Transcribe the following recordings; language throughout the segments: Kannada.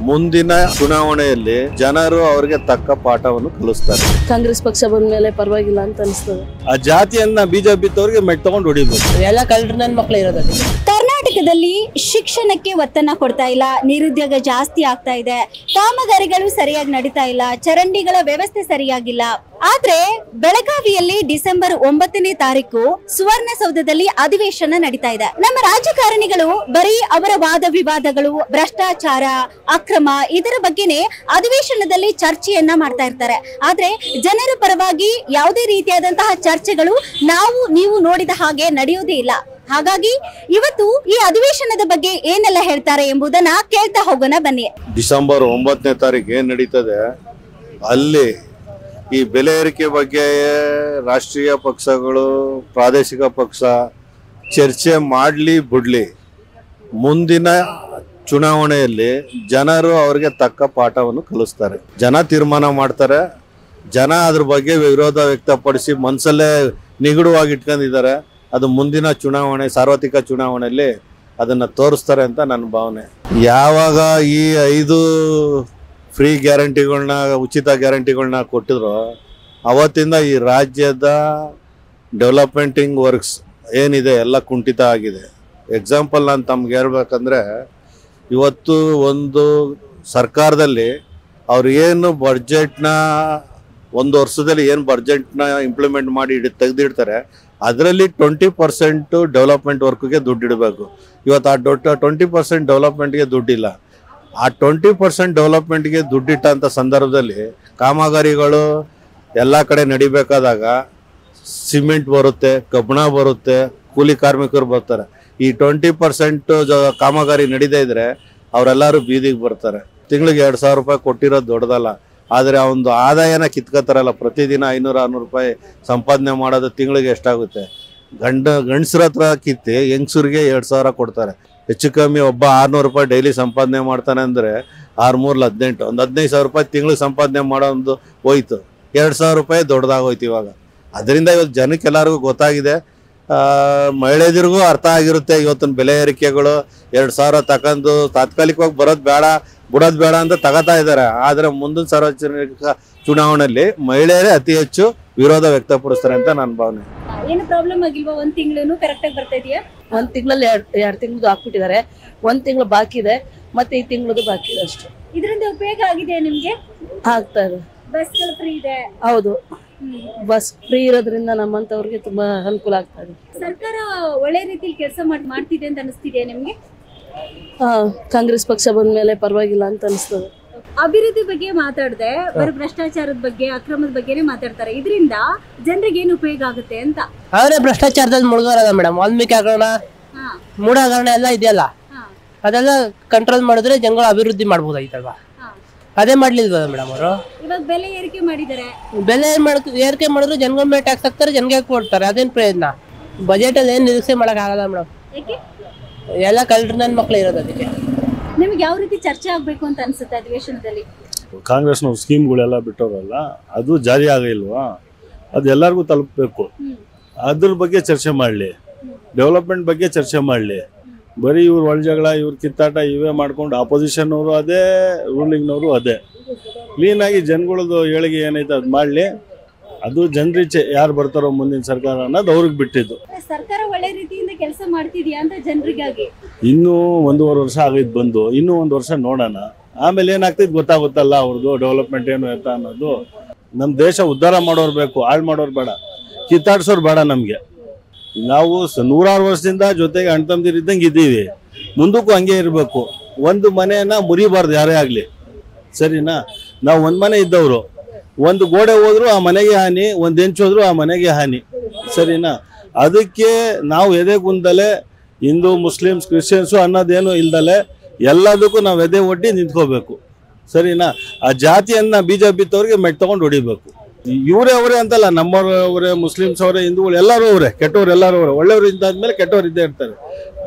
ಮುಂದಿನ ಚುನಾವಣೆಯಲ್ಲಿ ಜನರು ಅವರಿಗೆ ತಕ್ಕ ಪಾಠವನ್ನು ಕಲಿಸ್ತಾರೆ. ಕಾಂಗ್ರೆಸ್ ಪಕ್ಷ ಬಂದ ಮೇಲೆ ಪರವಾಗಿಲ್ಲ ಅಂತ ಅನಿಸ್ತದೆ. ಆ ಜಾತಿಯನ್ನ ಬಿಜೆಪಿ ತವರಿಗೆ ಮೆಟ್ ತಗೊಂಡು ಹೊಡಿಬೇಕು. ಎಲ್ಲ ಕಳ್ಳರ ನನ್ನ ಮಕ್ಕಳು ಇರೋದು. ಕರ್ನಾಟಕದಲ್ಲಿ ಶಿಕ್ಷಣಕ್ಕೆ ಒತ್ತನ್ನ ಕೊಡ್ತಾ ಇಲ್ಲ, ನಿರುದ್ಯೋಗ ಜಾಸ್ತಿ ಆಗ್ತಾ ಇದೆ, ಕಾಮಗಾರಿಗಳು ಸರಿಯಾಗಿ ನಡೀತಾ ಇಲ್ಲ, ಚರಂಡಿಗಳ ವ್ಯವಸ್ಥೆ ಸರಿಯಾಗಿಲ್ಲ. ಆದ್ರೆ ಬೆಳಗಾವಿಯಲ್ಲಿ ಡಿಸೆಂಬರ್ 9ನೇ ತಾರೀಕು ಸುವರ್ಣಸೌಧದಲ್ಲಿ ಅಧಿವೇಶನ ನಡೀತಾ ಇದೆ. ನಮ್ಮ ರಾಜಕಾರಣಿಗಳು ಬರೀ ಅವರ ವಾದ ವಿವಾದಗಳು, ಭ್ರಷ್ಟಾಚಾರ, ಅಕ್ರಮ ಇದರ ಬಗ್ಗೆನೇ ಅಧಿವೇಶನದಲ್ಲಿ ಚರ್ಚೆಯನ್ನ ಮಾಡ್ತಾ ಇರ್ತಾರೆ. ಆದ್ರೆ ಜನರ ಪರವಾಗಿ ಯಾವುದೇ ರೀತಿಯಾದಂತಹ ಚರ್ಚೆಗಳು ನೀವು ನೋಡಿದ ಹಾಗೆ ನಡೆಯೋದೇ ಇಲ್ಲ. ಹಾಗಾಗಿ ಇವತ್ತು ಈ ಅಧಿವೇಶನದ ಬಗ್ಗೆ ಏನೆಲ್ಲ ಹೇಳ್ತಾರೆ ಎಂಬುದನ್ನ ಕೇಳ್ತಾ ಹೋಗೋಣ ಬನ್ನಿ. ಡಿಸೆಂಬರ್ 9ನೇ ತಾರೀಕು ಏನ್ ನಡೀತದೆ ಅಲ್ಲಿ ಈ ಬೆಲೆ ಏರಿಕೆ ಬಗ್ಗೆ ರಾಷ್ಟ್ರೀಯ ಪಕ್ಷಗಳು, ಪ್ರಾದೇಶಿಕ ಪಕ್ಷ ಚರ್ಚೆ ಮಾಡ್ಲಿ ಬಿಡ್ಲಿ, ಮುಂದಿನ ಚುನಾವಣೆಯಲ್ಲಿ ಜನರು ಅವರಿಗೆ ತಕ್ಕ ಪಾಠವನ್ನು ಕಲಿಸ್ತಾರೆ. ಜನ ತೀರ್ಮಾನ ಮಾಡ್ತಾರೆ. ಜನ ಅದ್ರ ಬಗ್ಗೆ ವಿರೋಧ ವ್ಯಕ್ತಪಡಿಸಿ ಮನಸ್ಸಲ್ಲೇ ನಿಗೂಢವಾಗಿ ಇಟ್ಕೊಂಡಿದ್ದಾರೆ. ಅದು ಮುಂದಿನ ಚುನಾವಣೆ, ಸಾರ್ವತ್ರಿಕ ಚುನಾವಣೆಯಲ್ಲಿ ಅದನ್ನು ತೋರಿಸ್ತಾರೆ ಅಂತ ನನ್ನ ಭಾವನೆ. ಯಾವಾಗ ಈ 5 ಫ್ರೀ ಗ್ಯಾರಂಟಿಗಳನ್ನ, ಉಚಿತ ಗ್ಯಾರಂಟಿಗಳನ್ನ ಕೊಟ್ಟಿದ್ರು, ಅವತ್ತಿಂದ ಈ ರಾಜ್ಯದ ಡೆವಲಪ್ಮೆಂಟಿಂಗ್ ವರ್ಕ್ಸ್ ಏನಿದೆ ಎಲ್ಲ ಕುಂಠಿತ ಆಗಿದೆ. ಎಕ್ಸಾಂಪಲ್ ನಾನು ತಮ್ಗೆ ಹೇಳ್ಬೇಕಂದ್ರೆ, ಇವತ್ತು ಒಂದು ಸರ್ಕಾರದಲ್ಲಿ ಅವ್ರು ಏನು ಬಡ್ಜೆಟ್ನ ಒಂದು ವರ್ಷದಲ್ಲಿ ಏನು ಬಡ್ಜೆಟ್ನ ಇಂಪ್ಲಿಮೆಂಟ್ ಮಾಡಿ ತೆಗೆದಿಡ್ತಾರೆ, ಅದರಲ್ಲಿ 20% ಡೆವಲಪ್ಮೆಂಟ್ ವರ್ಕ್ಗೆ ದುಡ್ಡು ಇಡಬೇಕು. ಇವತ್ತು ಆ 20% ಡೆವಲಪ್ಮೆಂಟ್ಗೆ ದುಡ್ಡಿಲ್ಲ. ಆ 20% ಡೆವಲಪ್ಮೆಂಟ್ಗೆ ದುಡ್ಡಿಟ್ಟಂಥ ಸಂದರ್ಭದಲ್ಲಿ ಕಾಮಗಾರಿಗಳು ಎಲ್ಲ ಕಡೆ ನಡಿಬೇಕಾದಾಗ ಸಿಮೆಂಟ್ ಬರುತ್ತೆ, ಕಬ್ಬಣ ಬರುತ್ತೆ, ಕೂಲಿ ಕಾರ್ಮಿಕರು ಬರ್ತಾರೆ. ಈ 20% ಕಾಮಗಾರಿ ನಡೀದೇ ಇದ್ರೆ ಅವರೆಲ್ಲರೂ ಬೀದಿಗೆ ಬರ್ತಾರೆ. ತಿಂಗಳಿಗೆ 2,000 ರೂಪಾಯಿ ಕೊಟ್ಟಿರೋದು ದೊಡ್ಡದಲ್ಲ. ಆದರೆ ಆ ಒಂದು ಆದಾಯನ ಕಿತ್ಕೋತಾರಲ್ಲ, ಪ್ರತಿದಿನ 500-600 ರೂಪಾಯಿ ಸಂಪಾದನೆ ಮಾಡೋದು ತಿಂಗಳಿಗೆ ಎಷ್ಟಾಗುತ್ತೆ? ಗಂಡಸ್ರ ಹತ್ರ ಕಿತ್ತಿ ಹೆಂಗಸರಿಗೆ 2,000 ಕೊಡ್ತಾರೆ. ಹೆಚ್ಚು ಕಮ್ಮಿ ಒಬ್ಬ 600 ರೂಪಾಯಿ ಡೈಲಿ ಸಂಪಾದನೆ ಮಾಡ್ತಾನೆ ಅಂದರೆ 6×3 18, ಒಂದು 15,000 ರೂಪಾಯಿ ತಿಂಗಳಿಗೆ ಸಂಪಾದನೆ ಮಾಡೋ ಒಂದು ಹೋಯ್ತು. 2,000 ರೂಪಾಯಿ ದೊಡ್ಡದಾಗೋಯ್ತು ಇವಾಗ. ಅದರಿಂದ ಇವತ್ತು ಜನಕ್ಕೆಲ್ಲರಿಗೂ ಗೊತ್ತಾಗಿದೆ, ಮಹಿಳೆಯರಿಗೂ ಅರ್ಥ ಆಗಿರುತ್ತೆ. ಇವತ್ತಿನ ಬೆಲೆ ಏರಿಕೆಗಳು 2,000 ತಗೊಂಡು ತಾತ್ಕಾಲಿಕವಾಗಿ ಬಿಡೋದು ಬೇಡ ಅಂತ ತಗೋತಾ ಇದ್ದಾರೆ. ಆದರೆ ಮುಂದಿನ ಸಾರ್ವಜನಿಕ ಚುನಾವಣೆಯಲ್ಲಿ ಮಹಿಳೆಯರೇ ಅತಿ ಹೆಚ್ಚು ವಿರೋಧ ವ್ಯಕ್ತಪಡಿಸ್ತಾರೆ ಅಂತ ನನ್ನ ಭಾವನೆ. ಏನು ಪ್ರಾಬ್ಲಮ್ ಆಗಿಲ್ವಾ? 1 ತಿಂಗಳು ಕರೆಕ್ಟ್ ಆಗಿ ಬರ್ತಾ ಇದೆಯಾ? 1 ತಿಂಗಳಲ್ಲಿ 2 ತಿಂಗಳು ಹಾಕ್ಬಿಟ್ಟಿದ್ದಾರೆ. 1 ತಿಂಗಳು ಬಾಕಿ ಇದೆ, ಮತ್ತೆ ಈ ತಿಂಗಳದು ಬಾಕಿ ಇದೆ ಅಷ್ಟೇ. ಇದರಿಂದ ಉಪಯೋಗ ಆಗಿದೆ ನಿಮ್ಗೆ? ಆಗ್ತಾ ಇದೆ. ಬಸ್ಗಳು ಫ್ರೀ ಇದೆ. ಹೌದು, ಬಸ್ ಫ್ರೀ ಇರೋದ್ರಿಂದ ನಮ್ಮಂತವ್ರಿಗೆ ತುಂಬಾ ಅನುಕೂಲ ಆಗ್ತಾ ಇದೆ. ಸರ್ಕಾರ ಒಳ್ಳೆ ರೀತಿಯಲ್ಲಿ ಕೆಲಸ ಮಾಡ್ತಿದೆ ಅಂತ ಅನಿಸ್ತಿದೆಯಾ ನಿಮ್ಗೆ? ಕಾಂಗ್ರೆಸ್ ಪಕ್ಷ ಬಂದ ಮೇಲೆ ಪರವಾಗಿಲ್ಲ ಅಂತ ಅನಿಸ್ತದೆ. ಅಭಿವೃದ್ಧಿ ಬಗ್ಗೆ ಮಾತಾಡದೆ ಬರೀ ಭ್ರಷ್ಟಾಚಾರದ ಬಗ್ಗೆ, ಅಕ್ರಮದ ಬಗ್ಗೆನೇ ಮಾತಾಡ್ತಾರೆ. ಇದರಿಂದ ಜನರಿಗೆ ಏನು ಉಪಯೋಗ ಆಗುತ್ತೆ ಅಂತ? ಅವರೇ ಭ್ರಷ್ಟಾಚಾರದಲ್ಲಿ ಮುಳುಗೋರದ ಮೇಡಮ್. ವಾಲ್ಮೀಕಿ ಹಗರಣ, ಮೂಢ ಹಗರಣ ಎಲ್ಲ ಇದೆಯಲ್ಲ, ಅದೆಲ್ಲ ಕಂಟ್ರೋಲ್ ಮಾಡಿದ್ರೆ ಜನಗಳು ಅಭಿವೃದ್ಧಿ ಮಾಡ್ಬೋದಾಗಿತ್ತಲ್ವಾ? ಅದೇ ಮಾಡ್ಲಿಲ್ವಲ್ಲ ಮೇಡಮ್ ಅವರು? ಇವಾಗ ಬೆಲೆ ಏರಿಕೆ ಮಾಡಿದ್ದಾರೆ. ಬೆಲೆ ಏರಿಕೆ ಮಾಡಿದ್ರು ಜನಗಳ ಮೇಲೆ ಟ್ಯಾಕ್ಸ್ ಹಾಕ್ತಾರೆ, ಜನಗಳಿಗೆ ಕೊಡ್ತಾರೆ. ಅದೇನ್ ಪ್ರಯೋಜನ? ಬಜೆಟ್ ಅಲ್ಲಿ ಏನ್ ನಿರೀಕ್ಷೆ ಮಾಡಕ್ ಆಗಲ್ಲ ಮೇಡಮ್. ಎಲ್ಲ ಕಳ್ಳರ ನನ್ನ ಮಕ್ಕಳು ಇರೋದು. ಅದಕ್ಕೆ ನಿಮ್ಗೆ ಯಾವ ರೀತಿ ಚರ್ಚೆ ಆಗ್ಬೇಕು ಅಂತ ಅನ್ಸುತ್ತೆ ಅಧಿವೇಶನದಲ್ಲಿ? ಕಾಂಗ್ರೆಸ್ನವ್ರು ಸ್ಕೀಮ್ಗಳೆಲ್ಲ ಬಿಟ್ಟೋರಲ್ಲ, ಅದು ಜಾರಿ ಆಗಿಲ್ವಾ? ಅದು ಎಲ್ಲರಿಗೂ ತಲುಪಬೇಕು. ಅದ್ರ ಬಗ್ಗೆ ಚರ್ಚೆ ಮಾಡಲಿ, ಡೆವಲಪ್ಮೆಂಟ್ ಬಗ್ಗೆ ಚರ್ಚೆ ಮಾಡಲಿ. ಬರೀ ಇವ್ರು ಒಳಜಗಳ, ಇವ್ರ ಕಿತ್ತಾಟ ಇವೇ ಮಾಡ್ಕೊಂಡು ಆಪೋಸಿಷನ್ನವರು ಅದೇ, ರೂಲಿಂಗ್ನವರು ಅದೇ. ಕ್ಲೀನಾಗಿ ಜನಗಳದ್ದು ಏಳಿಗೆ ಏನೈತೆ ಅದು ಮಾಡಲಿ. ಅದು ಜನರಿಚ್ಛೆ, ಯಾರು ಬರ್ತಾರೋ ಮುಂದಿನ ಸರ್ಕಾರ ಅನ್ನೋದು ಅವ್ರಿಗೆ ಬಿಟ್ಟಿದ್ದು. ಸರ್ಕಾರ ಒಳ್ಳೆ ರೀತಿಯಿಂದ ಕೆಲಸ ಮಾಡ್ತಿದ್ಯಾ ಅಂತ ಜನರಿಗಾಗಿ? ಇನ್ನೂ 1.5 ವರ್ಷ ಆಗೈತೆ ಬಂದು, ಇನ್ನೂ 1 ವರ್ಷ ನೋಡೋಣ. ಆಮೇಲೆ ಏನಾಗ್ತೈತೆ ಗೊತ್ತಾಗುತ್ತಲ್ಲ ಅವ್ರದ್ದು ಡೆವಲಪ್ಮೆಂಟ್ ಏನು ಅಂತ ಅನ್ನೋದು. ನಮ್ಮ ದೇಶ ಉದ್ಧಾರ ಮಾಡೋರು ಬೇಕು, ಹಾಳು ಮಾಡೋರು ಬೇಡ, ಕಿತ್ತಾಡ್ಸೋರು ಬೇಡ. ನಮಗೆ ನಾವು 100 ವರ್ಷದಿಂದ ಜೊತೆಗೆ ಅಣ್ಣ ತಮ್ಮದಿರಿದ್ದಂಗೆ ಇದ್ದೀವಿ, ಮುಂದಕ್ಕೂ ಹಂಗೆ ಇರಬೇಕು. ಒಂದು ಮನೆಯನ್ನ ಮುರಿಬಾರ್ದು ಯಾರೇ ಆಗಲಿ, ಸರಿನಾ? ನಾವು ಒಂದು ಮನೆ ಇದ್ದವರು, ಒಂದು ಗೋಡೆ ಹೋದ್ರು ಆ ಮನೆಗೆ ಹಾನಿ, ಒಂದು ಹೆಂಚು ಹೋದ್ರು ಆ ಮನೆಗೆ ಹಾನಿ, ಸರಿನಾ? ಅದಕ್ಕೆ ನಾವು ಎದೆ ಕುಂದಲೆ ಹಿಂದೂ, ಮುಸ್ಲಿಮ್ಸ್, ಕ್ರಿಶ್ಚಿಯನ್ಸು ಅನ್ನೋದೇನು ಇಲ್ದಲೆ ಎಲ್ಲದಕ್ಕೂ ನಾವು ಎದೆ ಒಡ್ಡಿ ನಿಂತ್ಕೋಬೇಕು, ಸರಿನಾ? ಆ ಜಾತಿಯನ್ನ ಬಿಜೆಪಿ ತವ್ರಿಗೆ ಮೆಟ್ ತಗೊಂಡು ಹೊಡಿಬೇಕು. ಇವರೇ ಅವರೇ ಅಂತಲ್ಲ, ನಮ್ಮವರೇ, ಮುಸ್ಲಿಮ್ಸ್ ಅವರೇ, ಹಿಂದೂಗಳು ಎಲ್ಲರೂ ಅವರೇ, ಕೆಟ್ಟವ್ರು ಎಲ್ಲರೂ ಅವರೇ. ಒಳ್ಳೆಯವರು ಇದ್ದಾದ್ಮೇಲೆ ಕೆಟ್ಟವ್ರು ಇದ್ದೇ ಇರ್ತಾರೆ.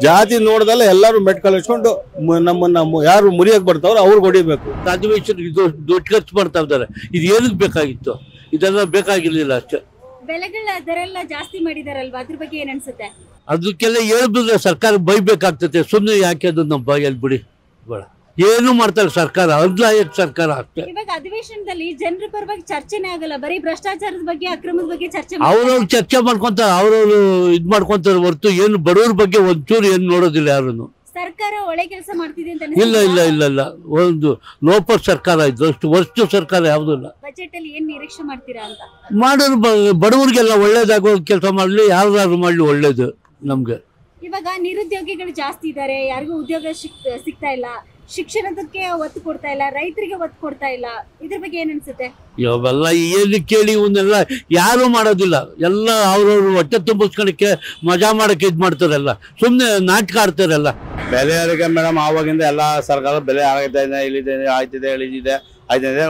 ಜಾತಿ ನೋಡ್ದಲ್ಲ ಎಲ್ಲರೂ ಮೆಟ್ ಕಳಿಸ್ಕೊಂಡು ನಮ್ಮನ್ನ ಯಾರು ಮುರಿಯಕ್ಕೆ ಬರ್ತಾವ್ರು ಅವ್ರಿಗೆ ಹೊಡಿಬೇಕು. ಅಧಿವೇಶನ ದುಡ್ಡು ಖರ್ಚು ಮಾಡ್ತಾ ಇದ್ದಾರೆ. ಇದು ಏನಕ್ಕೆ ಬೇಕಾಗಿತ್ತು? ಇದೆಲ್ಲ ಬೇಕಾಗಿರ್ಲಿಲ್ಲ ಅಷ್ಟೇ. ಬೆಲೆಗಳ ದರ ಎಲ್ಲ ಜಾಸ್ತಿ ಮಾಡಿದಾರಲ್ವಾ, ಅದ್ರ ಬಗ್ಗೆ ಏನ್ ಅನ್ಸುತ್ತೆ? ಅದಕ್ಕೆಲ್ಲ ಹೇಳ್ಬಿಟ್ರೆ ಸರ್ಕಾರ ಬೈಬೇಕಾಗ್ತದೆ. ಸುಮ್ಮನೆ ಯಾಕೆ ಅದನ್ನ ಬಾಯಲ್ಲಿ ಬಿಡಿ ಬೇಡ. ಏನು ಮಾಡ್ತಾರೆ ಸರ್ಕಾರ, ಅನ್ಲಾಯಕ್ ಸರ್ಕಾರ ಅಷ್ಟೇ. ಇವಾಗ ಅಧಿವೇಶನದಲ್ಲಿ ಜನರ ಪರವಾಗಿ ಚರ್ಚೆನೇ ಆಗಲ್ಲ, ಬರೀ ಭ್ರಷ್ಟಾಚಾರದ ಬಗ್ಗೆ ಅಕ್ರಮದ ಬಗ್ಗೆ ಚರ್ಚೆ ಅವ್ರವ್ರು ಚರ್ಚೆ ಮಾಡ್ಕೊಂತಾರೆ, ಅವ್ರವ್ರು ಇದ್ ಮಾಡ್ಕೊಂತಾರೆ ಹೊರತು ಏನು ಬಡವ್ರ ಬಗ್ಗೆ ಒಂಚೂರು ಏನು ನೋಡೋದಿಲ್ಲ ಯಾರನ್ನು. ಸರ್ಕಾರ ಒಳ್ಳೆ ಕೆಲಸ ಮಾಡ್ತಿದೆ ಅಂತ ಇಲ್ಲ ಇಲ್ಲ ಇಲ್ಲ ಇಲ್ಲ, ಒಂದು ಲೋಪ ಸರ್ಕಾರ ಇದ್ದು ಅಷ್ಟು ವರ್ಷ ಸರ್ಕಾರ ಯಾವುದೂ ಇಲ್ಲ. ಬಜೆಟ್ ಅಲ್ಲಿ ಏನ್ ನಿರೀಕ್ಷೆ ಮಾಡ್ತೀರಾ ಅಂತ? ಮಾಡೋರು ಬಡವರಿಗೆಲ್ಲ ಒಳ್ಳೇದಾಗೋ ಕೆಲಸ ಮಾಡಲಿ, ಯಾರು ಮಾಡಲಿ ಒಳ್ಳೇದು ನಮ್ಗೆ. ಇವಾಗ ನಿರುದ್ಯೋಗಿಗಳು ಜಾಸ್ತಿ ಇದ್ದಾರೆ, ಯಾರಿಗೂ ಉದ್ಯೋಗ ಸಿಗ್ತಾ ಇಲ್ಲ, ಶಿಕ್ಷಣಕ್ಕೆ ಒತ್ತು ಕೊಡ್ತಾ ಇಲ್ಲ, ರೈತರಿಗೆ ಒತ್ತು ಕೊಡ್ತಾ ಇಲ್ಲ, ಇದ್ರ ಬಗ್ಗೆ ಏನ್ ಅನ್ಸುತ್ತೆ? ಇವೆಲ್ಲ ಏನು ಕೇಳಿ ಇವನ್ನೆಲ್ಲ ಯಾರು ಮಾಡೋದಿಲ್ಲ, ಎಲ್ಲ ಅವ್ರವ್ರು ಹೊಟ್ಟೆ ತುಂಬಿಸ್ಕೊಳಕ್ಕೆ ಮಜಾ ಮಾಡಕ್ಕೆ ಇದ್ ಮಾಡ್ತಾರಲ್ಲ, ಸುಮ್ನೆ ನಾಟಕ ಆಡ್ತಾರಲ್ಲ. ಬೆಲೆ ಏರಿಕೆ ಮೇಡಮ್ ಆವಾಗಿಂದ ಎಲ್ಲ ಸರ್ಕಾರ ಬೆಲೆ ಆಗ್ತಾ ಇದೆ, ಇಳಿದಿದೆ, ಆಯ್ತಿದೆ, ಇಳಿದಿದೆ, ಆಯ್ತಿದೆ,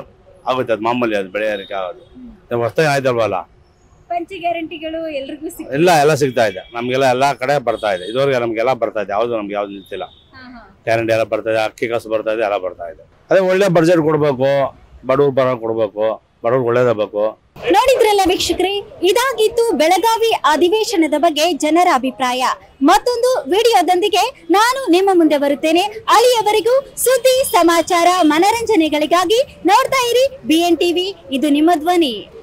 ಆಗುತ್ತೆ ಅದು ಮಾಮೂಲಿ, ಅದು ಬೆಳೆ ಏರಿಕೆ ಆಗೋದು ಹೊಸ್ತಾಗಿ ಆಯ್ತಲ್ವಲ್ಲ. ಪಂಚ ಗ್ಯಾರಂಟಿಗಳು ಎಲ್ರಿಗೂ ಎಲ್ಲ ಸಿಗ್ತಾ ಇದೆ ನಮ್ಗೆಲ್ಲ, ಎಲ್ಲಾ ಕಡೆ ಬರ್ತಾ ಇದೆ. ಇದುವರೆಗೆ ನಮ್ಗೆಲ್ಲ ಬರ್ತಾ ಇದೆ, ಯಾವ್ದು ನಮ್ಗೆ ಯಾವ್ದು ನಿಂತಿಲ್ಲ. ಗ್ಯಾರಂಟಿ ಎಲ್ಲ ಬರ್ತಾ ಇದೆ, ಅಕ್ಕಿ ಕಾಸು ಬರ್ತಾ ಇದೆ, ಎಲ್ಲ ಬರ್ತಾ ಇದೆ. ಅದೇ ಒಳ್ಳೆ ಬಡ್ಜೆಟ್ ಕೊಡ್ಬೇಕು, ಬಡವ್ರ ಪರ ಕೊಡ್ಬೇಕು, ಬಡವ್ರಿಗೆ ಒಳ್ಳೇದಾಗಬೇಕು. ನೋಡಿದ್ರಲ್ಲ ವೀಕ್ಷಕರೇ, ಇದಾಗಿತ್ತು ಬೆಳಗಾವಿ ಅಧಿವೇಶನದ ಬಗ್ಗೆ ಜನರ ಅಭಿಪ್ರಾಯ. ಮತ್ತೊಂದು ವಿಡಿಯೋದೊಂದಿಗೆ ನಾನು ನಿಮ್ಮ ಮುಂದೆ ಬರುತ್ತೇನೆ. ಅಲ್ಲಿಯವರೆಗೂ ಸುದ್ದಿ ಸಮಾಚಾರ ಮನರಂಜನೆಗಳಿಗಾಗಿ ನೋಡ್ತಾ ಇರಿ BN TV, ಇದು ನಿಮ್ಮ ಧ್ವನಿ.